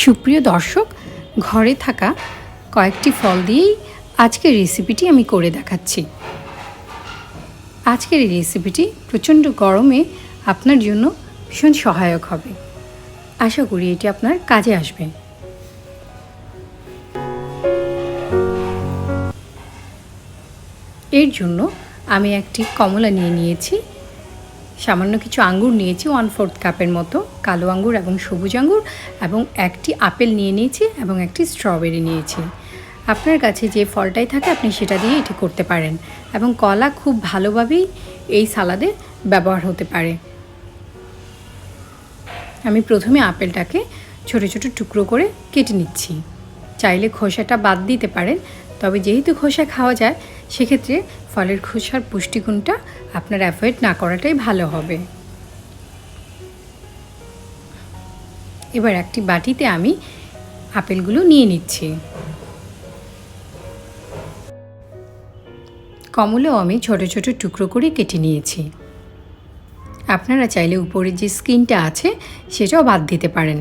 সুপ্রিয় দর্শক, ঘরে থাকা কয়েকটি ফল দিয়েই আজকের রেসিপিটি আমি করে দেখাচ্ছি। আজকের এই রেসিপিটি প্রচণ্ড গরমে আপনার জন্য ভীষণ সহায়ক হবে। আশা করি এটি আপনার কাজে আসবে। এর জন্য আমি একটি কমলা নিয়ে নিয়েছি, সামান্য কিছু আঙ্গুর নিয়েছি 1/4 কাপের মতো, কালো আঙ্গুর এবং সবুজ আঙ্গুর, এবং একটি আপেল নিয়ে নিয়েছি এবং একটি স্ট্রবেরি নিয়েছি। আপনার কাছে যে ফলটাই থাকে আপনি সেটা দিয়ে এটি করতে পারেন, এবং কলা খুব ভালোভাবেই এই সালাদে ব্যবহার হতে পারে। আমি প্রথমে আপেলটাকে ছোট ছোট টুকরো করে কেটে নিচ্ছি। চাইলে খোসাটা বাদ দিতে পারেন, তবে যেহেতু খোসা খাওয়া যায় সেক্ষেত্রে ফলের খোসার পুষ্টিগুণটা আপনার অ্যাভয়েড না করাটাই ভালো হবে। এবার একটি বাটিতে আমি আপেলগুলো নিয়ে নিচ্ছি। কমলাও আমি ছোট ছোট টুকরো করে কেটে নিয়েছি। আপনারা চাইলে উপরে যে স্কিনটা আছে সেটাও বাদ দিতে পারেন,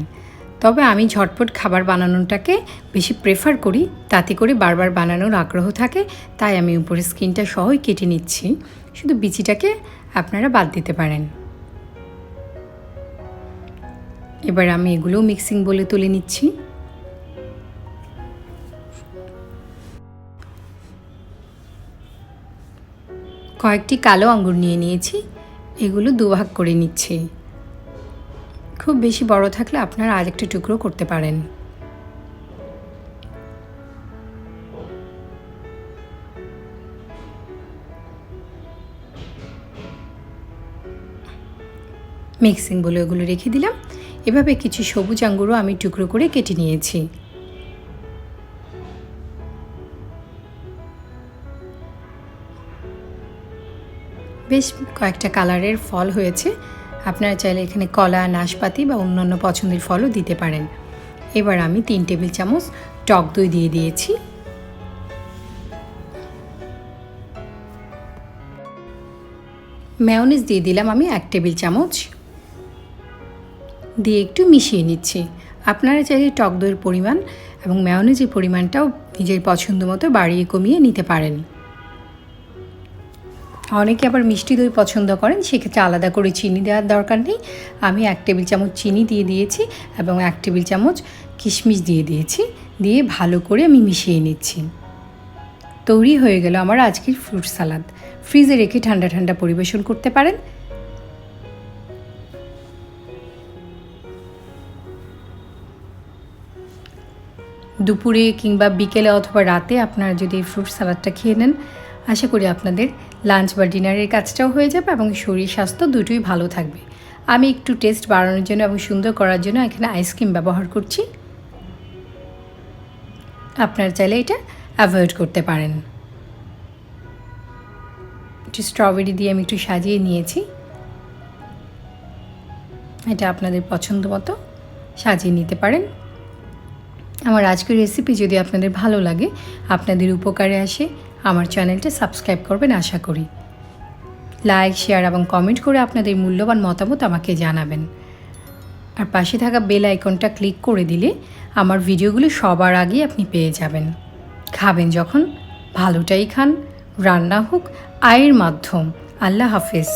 তবে আমি ঝটপট খাবার বানানোটাকে বেশি প্রেফার করি, তাতে করে বারবার বানানোর আগ্রহ থাকে, তাই আমি উপরে স্কিনটা সহই কেটে নিচ্ছি। শুধু বিচিটাকে আপনারা বাদ দিতে পারেন। এবার আমি এগুলো মিক্সিং বলে তুলে নিচ্ছি। কয়েকটি কালো আঙ্গুর নিয়ে নিয়েছি, এগুলো দুভাগ করে নিচ্ছি। খুব বেশি বড় থাকলে আপনারা আরেকটা টুকরো করতে পারেন। মিক্সিং বলে ওগুলো রেখে দিলাম। এভাবে কিছু সবুজ আঙ্গুরও আমি টুকরো করে কেটে নিয়েছি। বেশ কয়েকটা কালারের ফল হয়েছে। আপনারা চাইলে এখানে কলা, নাশপাতি বা অন্যান্য পছন্দের ফলও দিতে পারেন। এবার আমি 3 টেবিল চামচ টক দই দিয়ে দিয়েছি। মেয়োনিজ দিয়ে দিলাম আমি 1 টেবিল চামচ, দিয়ে একটু মিশিয়ে নিচ্ছি। আপনারা চাইলে টক দইয়ের পরিমাণ এবং মেয়োনিজের পরিমাণটাও নিজের পছন্দ মতো বাড়িয়ে কমিয়ে নিতে পারেন। অনেকে আবার মিষ্টি দই পছন্দ করেন, সেক্ষেত্রে আলাদা করে চিনি দেওয়ার দরকার নেই। আমি 1 টেবিল চামচ চিনি দিয়ে দিয়েছি এবং 1 টেবিল চামচ কিশমিশ দিয়ে দিয়েছি, দিয়ে ভালো করে আমি মিশিয়ে নিচ্ছি। তৈরি হয়ে গেল আমার আজকের ফ্রুট সালাদ। ফ্রিজে রেখে ঠান্ডা ঠান্ডা পরিবেশন করতে পারেন। দুপুরে কিংবা বিকেলে অথবা রাতে আপনারা যদি এই ফ্রুট সালাদটা খেয়ে নেন, আশা করি আপনাদের লাঞ্চ বা ডিনারের কাজটাও হয়ে যাবে এবং শরীর স্বাস্থ্য দুটোই ভালো থাকবে। আমি একটু টেস্ট বাড়ানোর জন্য এবং সুন্দর করার জন্য এখানে আইসক্রিম ব্যবহার করছি। আপনারা চাইলে এটা অ্যাভয়েড করতে পারেন। একটু স্ট্রবেরি দিয়ে আমি একটু সাজিয়ে নিয়েছি। এটা আপনাদের পছন্দ মতো সাজিয়ে নিতে পারেন। আমার আজকের রেসিপি যদি আপনাদের ভালো লাগে, আপনাদের উপকারে আসে, আমার চ্যানেলটা সাবস্ক্রাইব করবেন আশা করি। লাইক, শেয়ার এবং কমেন্ট করে আপনাদের মূল্যবান মতামত আমাকে জানাবেন। আর পাশে থাকা বেল আইকনটা ক্লিক করে দিলে আমার ভিডিওগুলো সবার আগে আপনি পেয়ে যাবেন। খাবেন যখন ভালোটাই খান, রান্না হোক আয়ের মাধ্যম। আল্লাহ হাফেজ।